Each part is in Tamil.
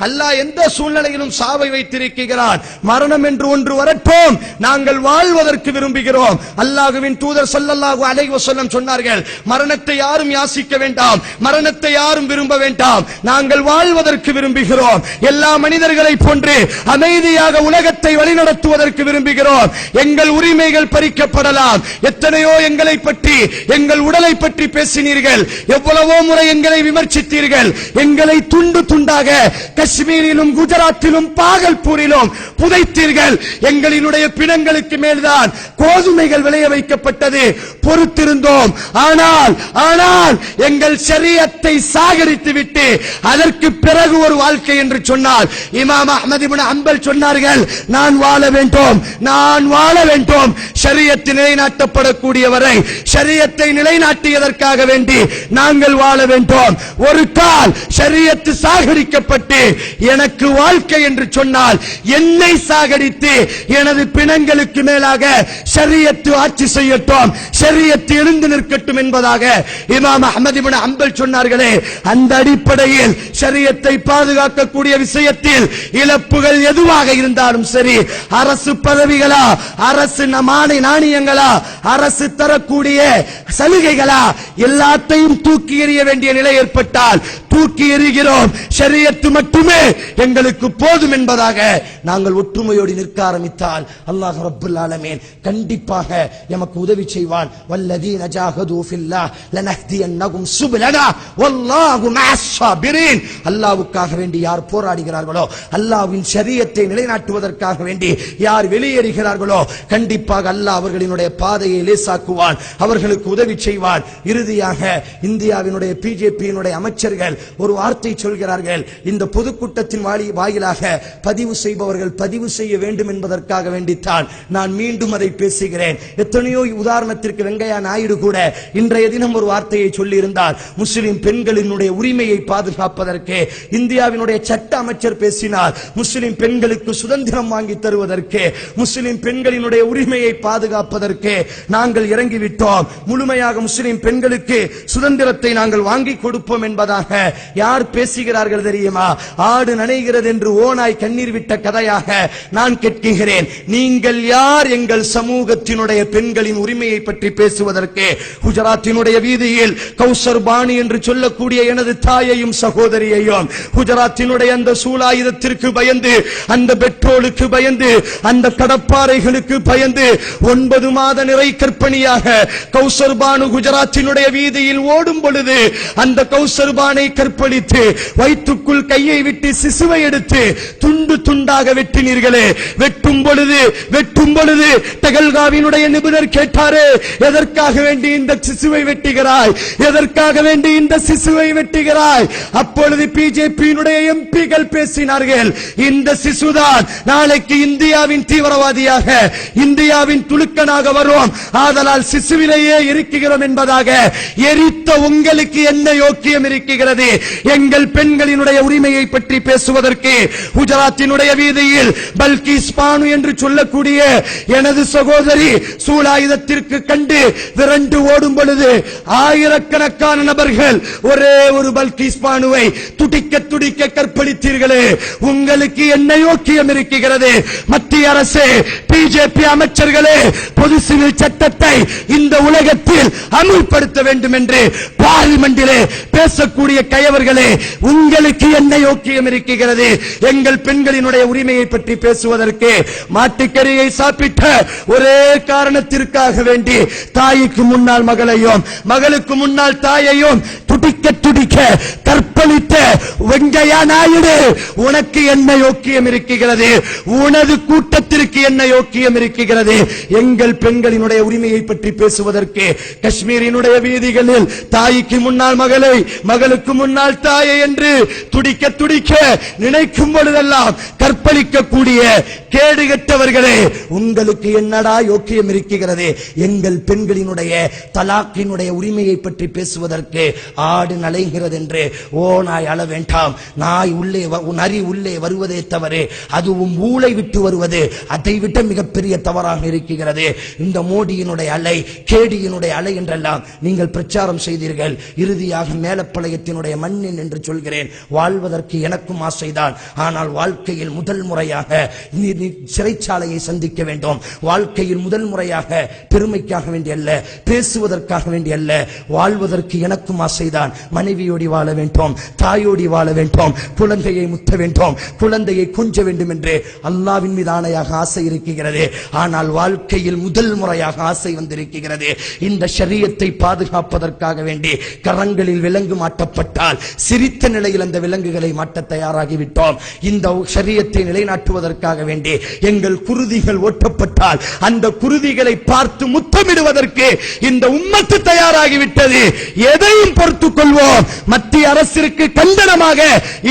அல்லாஹ் எந்த சூழ்நிலையிலும் சாவை வைத்திருக்கிறான். மரணம் என்று ஒன்று வரட்டும், நாங்கள் வாழ்வதற்கு விரும்புகிறோம். அல்லாஹ்வின் தூதர் ஸல்லல்லாஹு அலைஹி வஸல்லம் சொன்னார்கள், மரணத்தை யாரும் யாசிக்க வேண்டாம், மரணத்தை யாரும் விரும்ப வேண்டாம், நாங்கள் வாழ்வதற்கு விரும்புகிறோம். எல்லா மனிதர்களை போன்று அமைதியாக உலகத்தை வழிநடத்துவதற்கு விரும்புகிறோம். எங்கள் உரிமைகள் பறிக்கப்படலாம். எத்தனையோ எங்களை பற்றி, எங்கள் உடலை பற்றி பேசினீர்கள், எவ்வளவோ முறை எங்களை விமர்சித்தீர்கள், எங்களை துண்டு துண்டாக காஷ்மீரிலும் குஜராத்திலும் பாகல்பூரிலும் புதைத்தீர்கள். எங்களினுடைய பிணங்களுக்கு மேல்தான் கோதுமைகள் விளைய வைக்கப்பட்டது, பொறுத்திருந்தோம். ஆனால் எங்கள் ஷரியத்தை சாகரித்து விட்டு அதற்கு பிறகு ஒரு வாழ்க்கை என்று சொன்னால், இமாம் அஹ்மத் இப்னு ஹம்பல் சொன்னார்கள், நான் வாழ வேண்டும், நான் வாழ வேண்டும். ஷரியத்தை நிலைநாட்டப்படக்கூடிய வரை ஷரியத்தை நிலைநாட்டியதற்காக வேண்டி நாங்கள் வாழ வேண்டும். ஒரு கால் ஷரியத்து சாகரிக்கப்பட்டு எனக்கு வாழ்க்கை என்று சொன்னால், என்னை சாகடித்து எனது பிணங்களுக்கு மேலாக ஷரியத்து ஆட்சி செய்யட்டும், ஷரியத்து எழுந்து நிற்கட்டும் என்பதாக இமாம் அஹ்மத் இப்னு ஹம்பல் சொன்னார்களே. அந்த அடிப்படையில் ஷரியத்தை பாதுகாக்கக்கூடிய விஷயத்தில் இழப்புகள் எதுவாக இருந்தாலும் சரி, அரசு பதவிகளா, அரசு நாணயங்களா, அரசு தரக்கூடிய சலுகைகளா, எல்லாத்தையும் தூக்கி எறிய வேண்டிய நிலை ஏற்பட்டால் தூக்கி எறிகிறோம். ஷரியத்து மட்டுமே எங்களுக்கு போதும் என்பதாக நாங்கள் ஒற்றுமையோடு நிற்க ஆரம்பித்தால் அல்லாஹ் ரப்பல் ஆலமீன் கண்டிப்பாக எமக்கு உதவி செய்வான். வல்லதீன ஜாஹது ஃபில்லாஹ் லனஹ்தியன்னஹும் சுபலனா வல்லாஹு மஅஸ் ஸாபிரீன். அல்லாஹ்வுக்காக வேண்டி யார் போராடுகிறார்களோ, அல்லாஹ்வின் ஷரியத்தை நிலைநாட்டுவதற்காக வேண்டி யார் வெளியேறுகிறார்களோ, கண்டிப்பாக அல்லாஹ் அவர்களினுடைய பாதையை லேசாக்குவான், அவர்களுக்கு உதவி செய்வான். இறுதியாக இந்தியாவினுடைய பிஜேபியினுடைய அமைச்சர்கள் ஒரு வார்த்தை சொல்கிறார்கள், இந்த பொதுக்கூட்டத்தின் வாயிலாக பதிவு செய்பவர்கள் பதிவு செய்ய வேண்டும் என்பதற்காக வேண்டித்தான் நான் மீண்டும் அதை பேசுகிறேன். எத்தனையோ உதாரணத்திற்கு வெங்கையா நாயுடு கூட இன்றைய தினம் ஒரு வார்த்தையை சொல்லி இருந்தார். முஸ்லிம் பெண்களினுடைய உரிமையை பாதுகாப்பதற்கு இந்தியாவினுடைய சட்ட அமைச்சர் பேசினார். முஸ்லிம் பெண்களுக்கு சுதந்திரம் வாங்கி தருவதற்கு, முஸ்லிம் பெண்களினுடைய உரிமையை பாதுகாப்பதற்கு நாங்கள் இறங்கிவிட்டோம். முழுமையாக முஸ்லிம் பெண்களுக்கு சுதந்திரத்தை நாங்கள் வாங்கி கொடுப்போம் என்பதாக யார் பேசுகிறார்கள் தெரியுமா? ஆடு நனைகிறது என்று ஓனாய் கண்ணீர் விட்ட கதையாக நான் கேட்கிறேன். நீங்கள் யார் எங்கள் சமூகத்தினுடைய பெண்களின் உரிமையை பற்றி பேசுவதற்கு? குஜராத்தினுடைய வீதியில் கௌசர் பாணி என்று சொல்லக்கூடிய எனது தாயையும் சகோதரியையும் குஜராத்தினுடைய அந்த சூலாயுதத்திற்கு பயந்து, அந்த பெட்ரோலுக்கு பயந்து, அந்த கடப்பாறைகளுக்கு பயந்து 9 மாத நிறை கற்பணியாக கௌசர் பானு குஜராத்தினுடைய வீதியில் ஓடும் பொழுது அந்த கௌசர் பானை கற்பழித்து வயிற்றுக்குள் கையை விட்டு சிசுவை எடுத்து துண்டு துண்டாக வெட்டினீர்களே. வெட்டும் பொழுது டெகல்காவினுடைய நிபுணர் கேட்டாரே, எதற்காக வேண்டி இந்த சிசுவை வெட்டுகிறாய், எதற்காக வேண்டி இந்த சிசுவை வெட்டுகிறாய்? அப்பொழுது பிஜேபியினுடைய எம்பிகள் பேசினார்கள், இந்த சிசுதான் நாளைக்கு இந்தியாவின் தீவிரவாதியாக, இந்தியாவின் துலுக்கனாக வரும், ஆதலால் சிசுவிலேயே இருக்கிறோம் என்பதாக. எரித்த உங்களுக்கு என்ன யோக்கியம் இருக்கிறது எங்கள் பெண்களினுடைய உரிமையை பற்றி பேசுவதற்கு? குஜராத்தினுடைய வீதியில் பல்கிஸ் பானு என்று சொல்லக்கூடிய எனது சகோதரி சூலாயுதத்திற்கு கண்டு விரண்டு ஓடும் பொழுது ஆயிரக்கணக்கான நபர்கள் ஒரே ஒரு பல்கிஸ் பானுவை துடிக்க துடிக்க கற்பழித்தீர்களே. உங்களுக்கு என்ன யோக்கியம் இருக்கிறது? மத்திய அரசு, பிஜேபி அமைச்சர்களே, பொது சிவில் சட்டத்தை இந்த உலகத்தில் அமுல்படுத்த வேண்டும் என்று பார்லிமெண்டிலே பேசக்கூடிய கயவர்களே, உங்களுக்கு என்ன யோக்கியம் இருக்கிறது எங்கள் பெண்களினுடைய உரிமையை பற்றி பேசுவதற்கு? மாட்டுக்கறியை சாப்பிட்ட ஒரே காரணத்திற்காக வேண்டி தாய்க்கு முன்னால் மகளையும், மகளுக்கு முன்னால் தாயையும் துடிக்க துடிக்க கற்பழித்த வெங்கையா நாயுடு, உனக்கு என்ன யோக்கியம் இருக்கிறது? உனது கூட்டத்திற்கு என்ன யோக்கியம் இருக்கிறது எங்கள் பெண்களினுடைய உரிமையை பற்றி பேசுவதற்கு? காஷ்மீரினுடைய வீதிகளில் தாய்க்கு முன்னால் மகளை, மகளுக்கு முன்னால் தாயை என்று துடிக்க துடிக்க நினைக்கும் பொழுதெல்லாம் கற்பழிக்கக்கூடிய கேடுகட்டவர்களே, உங்களுக்கு என்னடா யோக்கியம் இருக்கிறது எங்கள் பெண்களினுடைய தலாக்கினுடைய உரிமையை பற்றி பேசுவதற்கு? ஆடு நலைகிறது என்று ஓநாய் அள வேண்டாம். நாய் உள்ளே, நரி உள்ளே வருவதே தவறு, அதுவும் ஊளை விட்டு வருவது அதை விட மிகப்பெரிய தவறாக இருக்கிறது. இந்த மோடியினுடைய அலை, கேடியினுடைய அலை என்றெல்லாம் நீங்கள் பிரச்சாரம் செய்தீர்கள். இறுதியாக மேலப்பாளையத்தினுடைய மண்ணின் என்று சொல்கிறேன். வாழ்வதற்கு எனக்கும் ஆசைதான். ஆனால் வாழ்க்கையில் முதல் முறையாக நீ சிறைச்சாலையை சந்திக்க வேண்டும். வாழ்க்கையில் முதல் முறையாக பெருமைக்காக வேண்டிய அல்ல, பேசுவதற்காக வேண்டிய அல்ல, வாழ்வதற்கு எனக்கும் ஆசைதான். மனைவியோடி வாழ வேண்டும், தாயோடி வாழ வேண்டும், குழந்தையை முத்த வேண்டும், குழந்தையை கொஞ்ச வேண்டும் என்று அல்லாஹ்வின் மீது ஆணையாக ஆசை இருக்கிறது. ஆனால் வாழ்க்கையில் முதல் முறையாக ஆசை வந்திருக்கிறது. இந்த ஷரியத்தை பாதுகாப்பதற்காக வேண்டி கரங்களில் விலங்கு மாட்டப்பட்டால் சிரித்த நிலையில் அந்த விலங்குகளை மாட்ட தயாராகிவிட்டோம். இந்த ஷரியத்தை நிலைநாட்டுவதற்காக வேண்டி எங்கள் குருதிகள் ஓட்டப்பட்டால் அந்த குருதிகளை பார்த்து முத்தமிடுவதற்கு இந்த உம்மத்து தயாராகிவிட்டது. எதையும் பொறுத்துக் கொள்வோம். மத்திய அரசிற்கு கண்டனமாக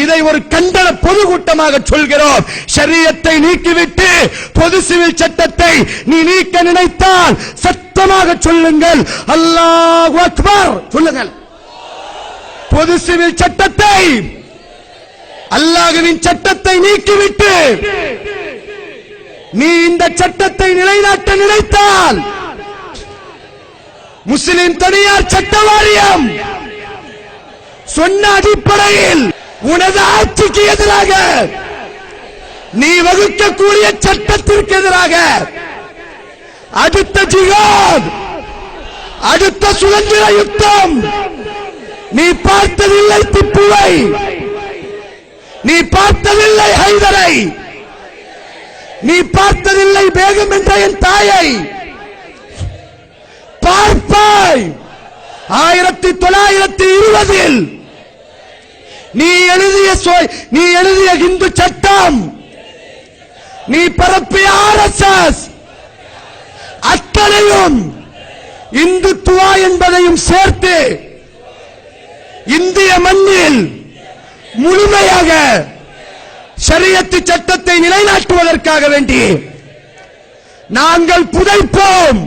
இதை ஒரு கண்டன பொதுக்கூட்டமாக சொல்கிறோம். ஷரியத்தை நீக்கிவிட்டு பொது சிவில் சட்டத்தை நீ நீக்க நினைத்தால் சத்தமாக சொல்லுங்கள், அல்லாஹு அக்பர் சொல்லுங்கள். பொது சிவில் சட்டத்தை, அல்லாஹ்வின் சட்டத்தை நீக்கிவிட்டு நீ இந்த சட்டத்தை நிலைநாட்ட நினைத்தால் முஸ்லிம் தனியார் சட்ட வாரியம் சொன்ன அடிப்படையில் உனது ஆட்சிக்கு எதிராக நீ வகுக்கக்கூடிய சட்டத்திற்கு எதிராக அடுத்த ஜிஹாத், அடுத்த சுதந்திர யுத்தம் நீ பார்த்ததில்லை. திப்புவை நீ பார்த்ததில்லை, ஹைதரை நீ பார்த்ததில்லை, பேகம் என்ற என் தாயை பார்ப்பாய். 1920 நீ எழுதிய இந்து சட்டம், நீ பரப்பிய RSS அத்தனையும் இந்துத்துவா என்பதையும் சேர்த்து இந்திய மண்ணில் முழுமையாக ஷரியத்து சட்டத்தை நிலைநாட்டுவதற்காக வேண்டி நாங்கள் புதைப்போம்.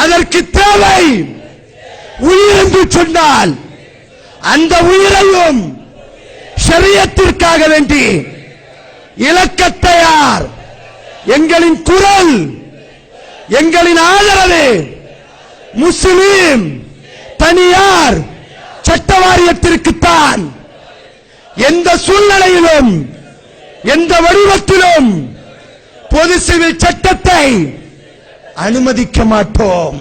அதற்கு தேவை உயிர் என்று சொன்னால் அந்த உயிரையும் ஷரியத்திற்காக வேண்டி இழக்க தயார். எங்களின் குரல், எங்களின் ஆதரவு முஸ்லிம் தனியார் சட்ட வாரியத்திற்குத்தான். எந்த சூழ்நிலையிலும் எந்த வடிவத்திலும் பொது சிவில் சட்டத்தை அனுமதிக்க மாட்டோம்.